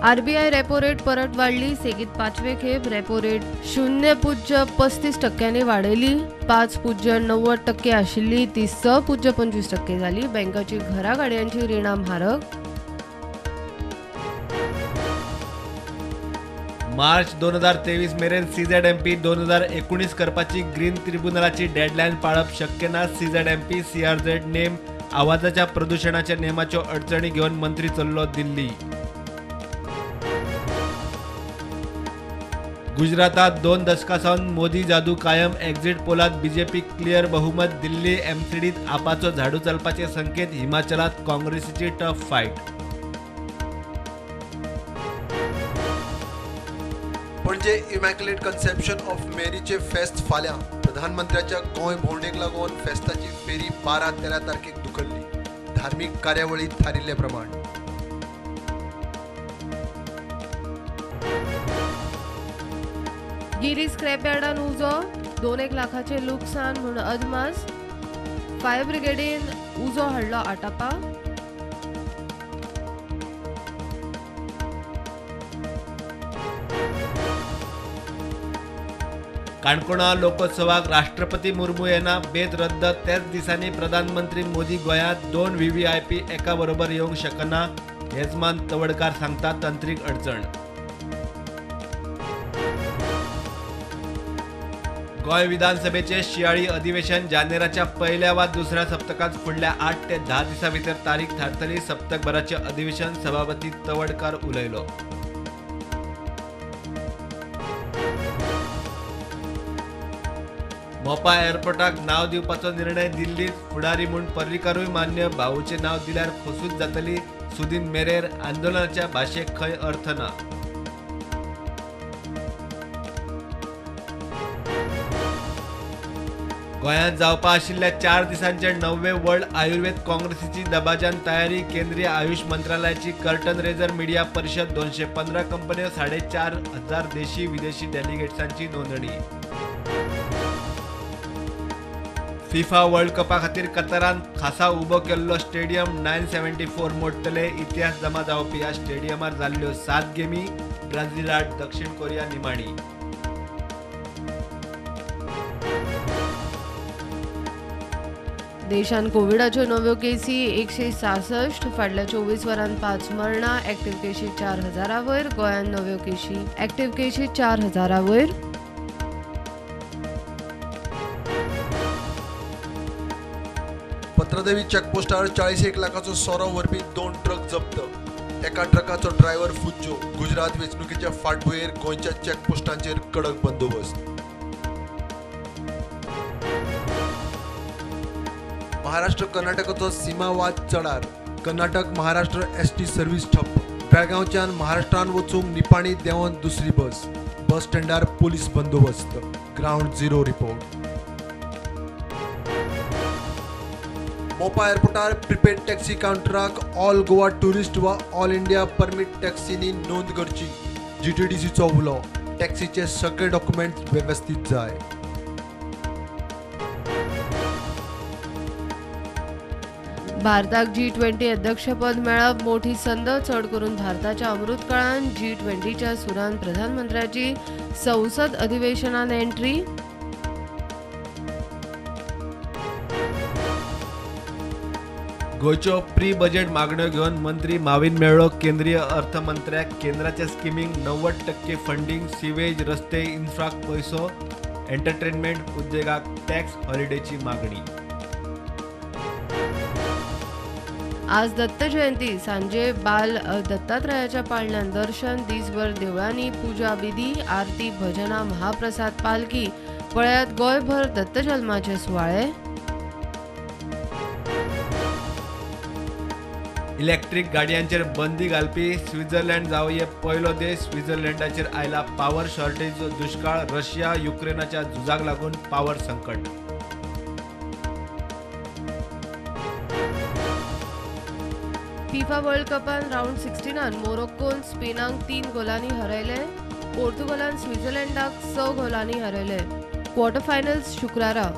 RBI repo rate परत वाढली. सेगीत 5वे खेप रेपो रेट 0.35% वाडयली. 5.90% आशिल्ली ती 6.25% जाली. बँकाची घरा गाडयांची रिणां म्हारग. मार्च 2023 मेरेन CZMP 2019 करपाची ग्रीन ट्रिब्युनलाची डेडलाईन पाळप शक्य ना. CZMP CRZ नेम आवाजाच्या प्रदूषणाच्या नेमाच्यो अडचणी घेवन मंत्री चल्लो दिल्ली. गुजरातात 2 दशकांसावन मोदी जादू कायम. एक्झिट पोलात बीजेपी क्लियर बहुमत. दिल्ली एमसीडीत आपाचो झाडू चलपाचे संकेत. हिमाचलात काँग्रेसीची टफ फायट. पणजे इमॅक्युलेट कन्सेप्शन ऑफ मेरीचे फेस्त फाल्यां. प्रधानमंत्र्याच्या गोंय भोंवडेक लागून फेस्ताची फेरी 12-13 तारखेक धुकल्ली. धार्मीक कार्यावळीत थारिल्ले प्रमाण. गिरी स्क्रॅपयार्डान उजो. 2 लाखाचे लुकसाण म्हूण अदमास. फायर ब्रिगेडीन उजो हाडलो आटापा. काणकोणा लोकोत्सवाक राष्ट्रपती मुर्मू येना. बेत रद्द. त्याच दिसांनी प्रधानमंत्री मोदी गोंयांत 2 VVIP एका बरोबर येवंक शकना. येजमान तवडकार सांगता तंत्रीक अडचण. गोंय विधानसभेचे शियाळी अधिवेशन जानेराच्या पहिल्या वा दुसऱ्या सप्तकात फुडल्या 8 ते 10 दिसां भितर तारीख थारतली. सप्तकभराचे अधिवेशन. सभापती तवडकार उलयलो. मोपा एअरपोर्टाक नाव दिवपाचो निर्णय दिल्लीत. फुडारी म्हूण पर्रीकारूय मान्य. भाऊचे नाव दिल्यार खोसूच जातली. सुदीन मेरेर. आंदोलनाच्या भाशेक खंय अर्थ ना. गोंयांत जावपा आशिल्ल्या 4 दिसांचे 9वे वर्ल्ड आयुर्वेद काँग्रेसीची दबाज्यान तयारी. केंद्रीय आयुष मंत्रालयाची कर्टन रेजर मिडिया परिशद. 215 कंपन्यो. 4,500 देशी विदेशी डेलिगेट्सांची नोंदणी. फिफा वर्ल्ड कपा खातीर कतारान खासा उबो केल्लो स्टेडियम. 974 मोडटले. इतिहास जमा जावपी ह्या स्टेडियमार जाल्ल्यो 7 गेमी. ब्राझील आड दक्षिण कोरिया निमाणी. देशान कोविडाच्यो नव्यो केसी 166. फाटल्या 24 वरांत 5 मरणां. एक्टिव्ह केशी 4,000 वयर. गोंयांत नव्यो केशी एक्टिव्ह केशी 4,000 वयर. पत्रदेवी चेकपोस्टार 41 लाखाचो सोरो व्हरपी 2 ट्रक जप्त. एका ट्रकाचो ड्रायव्हर फुज्जो. गुजरात वेंचणुकेच्या फाटभुंयेर गोंयच्या चेकपोस्टांचेर कडक बंदोबस्त. महाराष्ट्र कर्नाटकाचो सीमा वाद चडार. कर्नाटक महाराष्ट्र ST सर्व्हिस ठप्प. बेळगांवच्यान महाराष्ट्रान वचूंक निपाणी देंवन दुसरी बस. बस स्टँडार पोलीस बंदोबस्त. Ground zero report. मोपा एअरपोर्टार प्रिपेड टॅक्सी काउंटराक ऑल गोवा टुरिस्ट वा ऑल इंडिया परमीट टॅक्सीनी नोंद करची. GTDCचो उलो. टॅक्सीचे सगळे डॉक्युमेंट्स वेवस्थीत जाय. भारताक G20 अध्यक्षपद मेळप मोठी संद. चड करून भारताच्या अमृतकाळान G20च्या सुरान प्रधानमंत्र्याची संसद अधिवेशनात एंट्री. गोंयच्यो प्री बजेट मागण्यो घेवन मंत्री माविन मेळ्ळो. केंद्रीय अर्थमंत्र्याक केंद्राच्या स्किमींक 90% फंडिंग. सिवेज रस्ते इन्फ्राक पैसो. एंटरटेनमेंट उद्देगाक टॅक्स हॉलिडेची मागणी. आज दत्त जयंती. सांजे बाल दत्तात्रयाच्या पाळण्यान दर्शन. दिसभर देवळांनी पुजा विधी. आरती भजनां महाप्रसाद पालखी. पळयात गोंयभर दत्त जल्माचे सुवाळे. इलेक्ट्रीक गाडयांचेर बंदी घालपी स्वित्झर्लंड जावये पयलो देश. स्वित्झर्लंडाचेर आयला पावर शॉर्टेजचो दुष्काळ. रशिया युक्रेनाच्या झुजाक लागून पावर संकट. फिफा वर्ल्ड कपान राउंड 16 मोरोक्कोन स्पेनाक 3 गोलांनी हरयले. पोर्तुगालान स्वित्झर्लंडाक 6 गोलांनी हरयले. क्वार्टर फायनल्स शुक्रारा.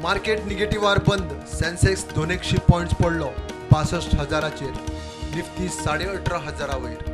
मार्केट निगेटिव्हार बंद. सेन्सेक्स 200 पॉइंट्स पडलो 62,000चेर. निफ्टी 18,500 वयर.